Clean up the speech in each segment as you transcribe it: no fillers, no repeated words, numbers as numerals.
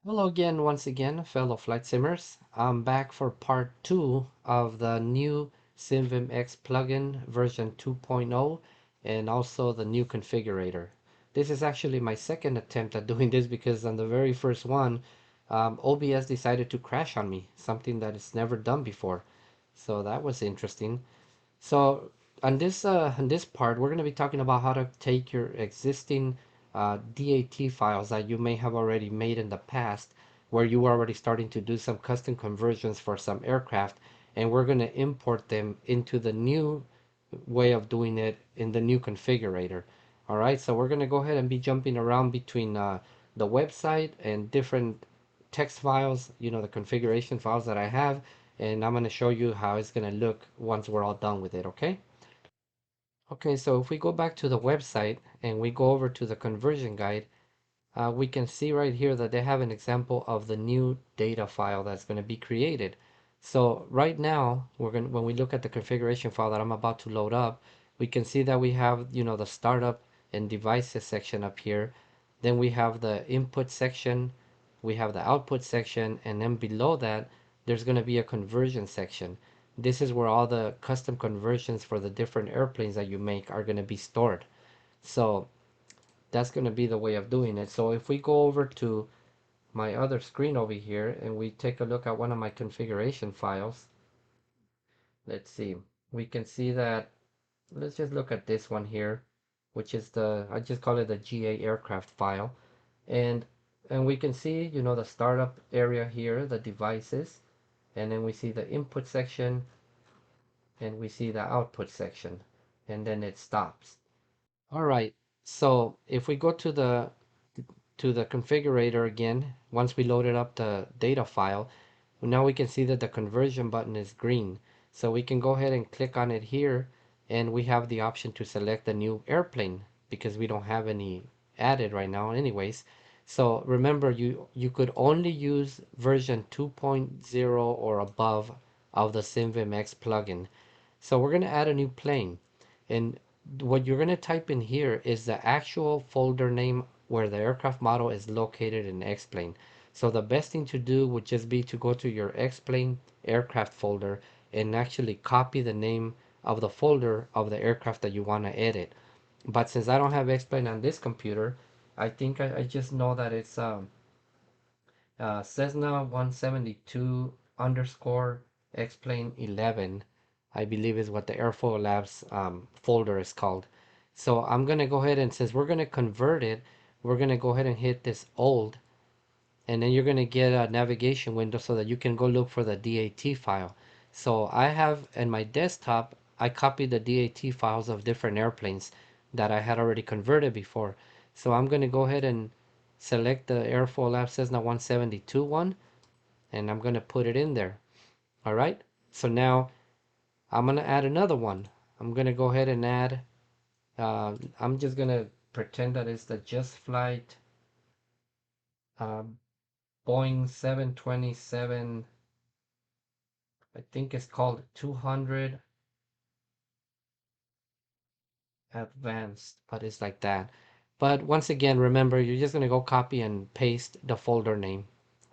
Hello again, once again, fellow flight simmers. I'm back for part 2 of the new SimVimX plugin version 2.0 and also the new configurator. This is actually my second attempt at doing this because on the very first one, OBS decided to crash on me, something that it's never done before. So that was interesting. So on this part, we're going to be talking about how to take your existing DAT files that you may have already made in the past, where you were already starting to do some custom conversions for some aircraft, and we're going to import them into the new way of doing it in the new configurator. All right, so we're going to go ahead and be jumping around between the website and different text files, the configuration files that I have, and I'm going to show you how it's going to look once we're all done with it, okay? Okay, so if we go back to the website and we go over to the conversion guide, we can see right here that they have an example of the new data file that's going to be created. So right now, when we look at the configuration file that I'm about to load up, we can see that we have, the startup and devices section up here. Then we have the input section, we have the output section, and then below that, there's going to be a conversion section. This is where all the custom conversions for the different airplanes that you make are going to be stored. So that's going to be the way of doing it. So if we go over to my other screen over here and we take a look at one of my configuration files, let's see, we can see that, let's just look at this one here, which is I just call it the GA aircraft file. And we can see, the startup area here, the devices, and then we see the input section and we see the output section, and then it stops. All right, so if we go to the configurator again, once we loaded up the data file, now we can see that the conversion button is green. So we can go ahead and click on it here, and we have the option to select a new airplane because we don't have any added right now anyways. So remember, you could only use version 2.0 or above of the SimVimX plugin. So we're going to add a new plane. And what you're going to type in here is the actual folder name where the aircraft model is located in X-Plane. So the best thing to do would just be to go to your X-Plane aircraft folder and actually copy the name of the folder of the aircraft that you want to edit. But since I don't have X-Plane on this computer, I think I just know that it's Cessna 172 underscore X-Plane 11, I believe is what the Airfoil Labs folder is called. So I'm going to go ahead and since we're going to convert it, we're going to go ahead and hit this old, and then you're going to get a navigation window so that you can go look for the DAT file. So I have in my desktop, I copied the DAT files of different airplanes that I had already converted before. So I'm going to go ahead and select the Airfoil Lab Cessna 172 one, and I'm going to put it in there. All right. So now I'm going to add another one. I'm going to go ahead and add, I'm just going to pretend that it's the Just Flight uh, Boeing 727, I think it's called 200 Advanced, but it's like that. But once again, remember, you're just going to go copy and paste the folder name.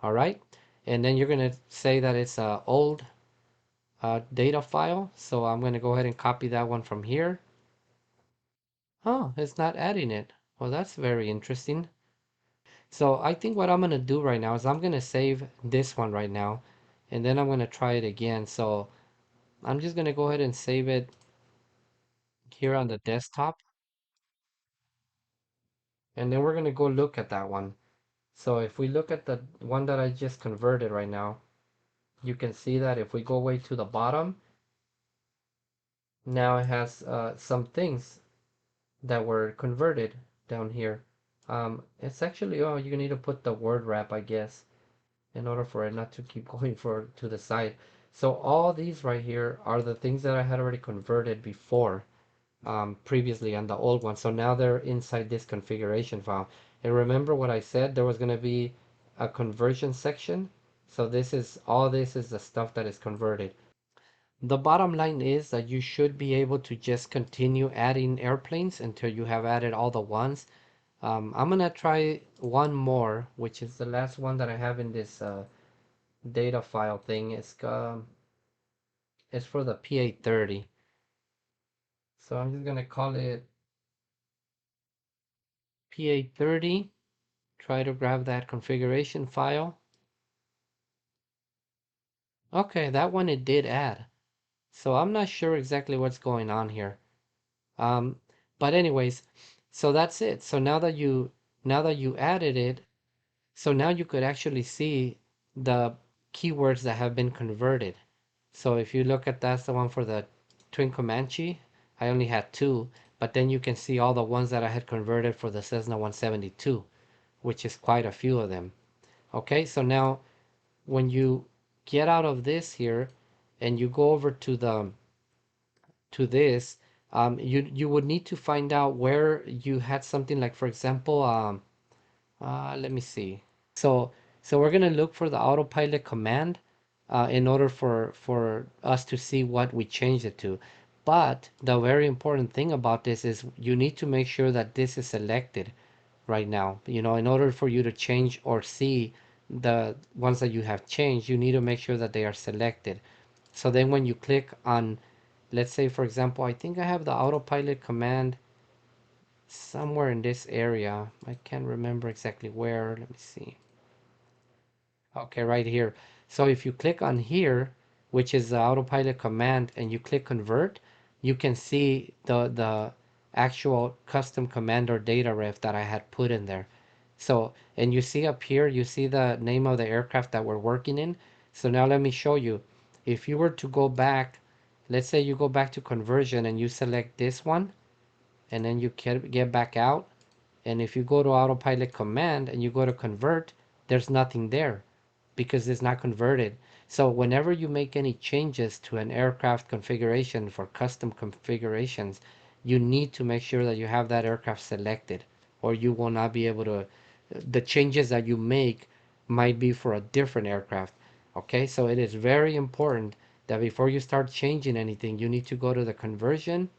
All right. And then you're going to say that it's a old data file. So I'm going to go ahead and copy that one from here. Oh, it's not adding it. Well, that's very interesting. So I think what I'm going to do right now is I'm going to save this one right now, and then I'm going to try it again. So I'm just going to go ahead and save it here on the desktop, and then we're going to go look at that one. So if we look at the one that I just converted right now, you can see that if we go way to the bottom, now it has some things that were converted down here. It's actually, oh, you need to put the word wrap, I guess, in order for it not to keep going for to the side. So all these right here are the things that I had already converted before, previously on the old one. So now they're inside this configuration file. And remember what I said, there was going to be a conversion section. So this is the stuff that is converted. The bottom line is that you should be able to just continue adding airplanes until you have added all the ones. I'm gonna try one more, which is the last one that I have in this data file thing. It's for the PA30. So I'm just gonna call it PA30. Try to grab that configuration file. Okay, that one it did add. So I'm not sure exactly what's going on here. Um, but anyways, so that's it. So now that you added it, so now you could actually see the keywords that have been converted. So if you look at that's the one for the Twin Comanche, I only had two, but then you can see all the ones that I had converted for the Cessna 172, which is quite a few of them. Okay, so now when you get out of this here and you go over to this, you would need to find out where you had something like, for example, let me see. So so we're gonna look for the autopilot command in order for us to see what we changed it to. But the very important thing about this is you need to make sure that this is selected right now. You know, in order for you to change or see the ones that you have changed, you need to make sure that they are selected. So then when you click on, let's say for example, I think I have the autopilot command somewhere in this area. I can't remember exactly where. Let me see. Okay, right here. So if you click on here, which is the autopilot command, and you click convert, you can see the actual custom command or data ref that I had put in there. So, and you see up here, you see the name of the aircraft that we're working in. So now let me show you. If you were to go back, let's say you go back to conversion and you select this one, and then you get back out. And if you go to autopilot command and you go to convert, there's nothing there because it's not converted. So whenever you make any changes to an aircraft configuration for custom configurations, you need to make sure that you have that aircraft selected, or you will not be able to, the changes that you make might be for a different aircraft. Okay, so it is very important that before you start changing anything, you need to go to the conversion,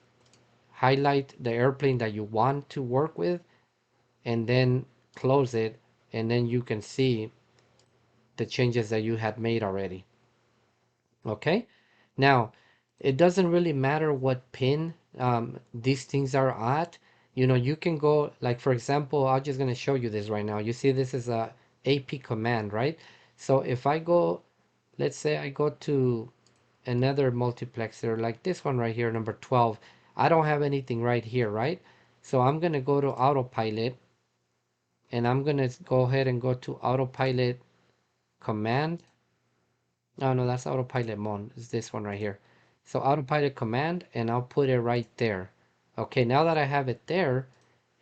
highlight the airplane that you want to work with, and then close it, and then you can see the changes that you had made already. Okay, now it doesn't really matter what pin these things are at. You know, you can go, like for example, I'm just going to show you this right now. You see this is a AP command, right? So if I go, let's say I go to another multiplexer like this one right here, number 12. I don't have anything right here, right? So I'm going to go to autopilot, and I'm going to go ahead and go to autopilot command. Oh no, that's autopilot mode. It's this one right here. So autopilot command, and I'll put it right there. Okay, now that I have it there,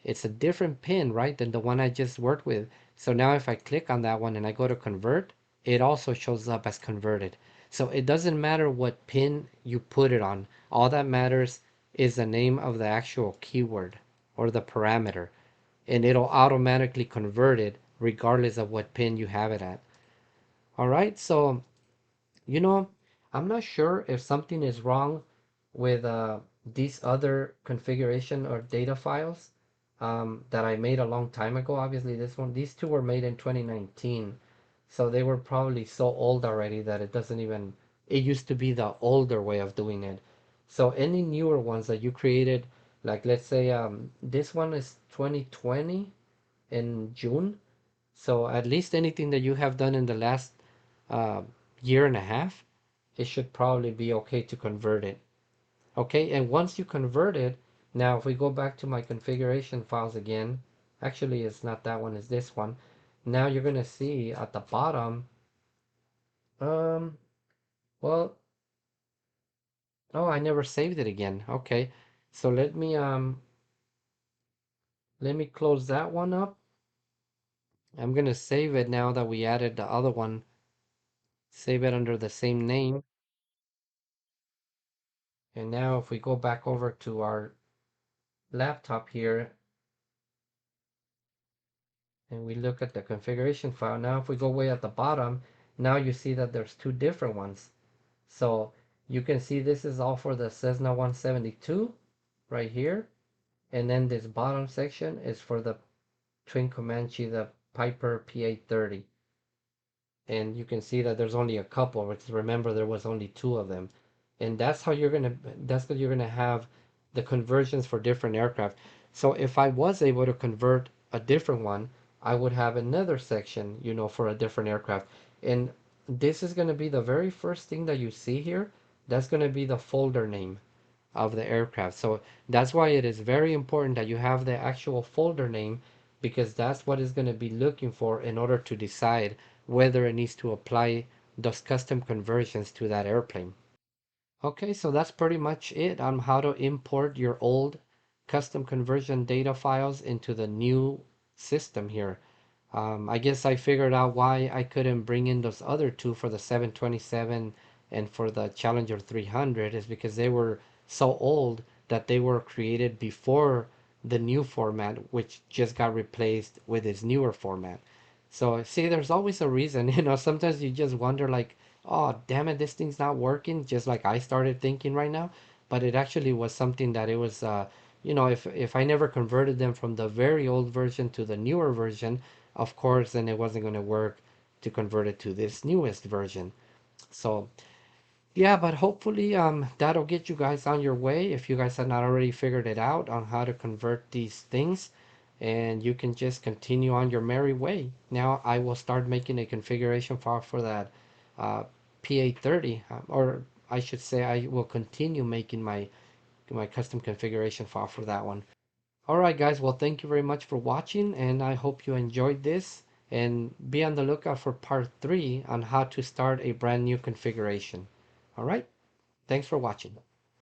it's a different pin, right, than the one I just worked with. So now if I click on that one and I go to convert, it also shows up as converted. So it doesn't matter what pin you put it on. All that matters is the name of the actual keyword or the parameter, and it'll automatically convert it regardless of what pin you have it at. All right, so you know, I'm not sure if something is wrong with these other configuration or data files that I made a long time ago. Obviously, these two were made in 2019, so they were probably so old already that it doesn't even, it used to be the older way of doing it. So any newer ones that you created, like let's say this one is 2020 in June. So at least anything that you have done in the last uh, year and a half, it should probably be okay to convert it. Okay, and once you convert it, now if we go back to my configuration files again, actually it's not that one, it's this one. Now you're gonna see at the bottom, um, well, oh, I never saved it again. Okay, so let me close that one up. I'm gonna save it now that we added the other one. Save it under the same name. And now if we go back over to our laptop here and we look at the configuration file, now if we go way at the bottom, now you see that there's two different ones. So you can see this is all for the Cessna 172 right here. And then this bottom section is for the Twin Comanche, the Piper PA30. And you can see that there's only a couple, because remember there was only two of them. And that's what you're gonna have the conversions for different aircraft. So if I was able to convert a different one, I would have another section, for a different aircraft. And this is gonna be the very first thing that you see here. That's gonna be the folder name of the aircraft. So that's why it is very important that you have the actual folder name, because that's what it's going to be looking for in order to decide whether it needs to apply those custom conversions to that airplane. Okay, so that's pretty much it on how to import your old custom conversion data files into the new system here. I guess I figured out why I couldn't bring in those other two for the 727 and for the Challenger 300 is because they were so old that they were created before the new format, which just got replaced with its newer format. So see, there's always a reason. Sometimes you just wonder like, oh, damn it, this thing's not working, just like I started thinking right now. But it actually was something that it was, if I never converted them from the very old version to the newer version, of course, then it wasn't going to work to convert it to this newest version. So yeah, but hopefully that'll get you guys on your way if you guys have not already figured it out on how to convert these things, and you can just continue on your merry way. Now I will start making a configuration file for that uh, PA30, or I should say I will continue making my custom configuration file for that one. All right, guys. Well, thank you very much for watching, and I hope you enjoyed this. And be on the lookout for part 3 on how to start a brand new configuration. All right. Thanks for watching.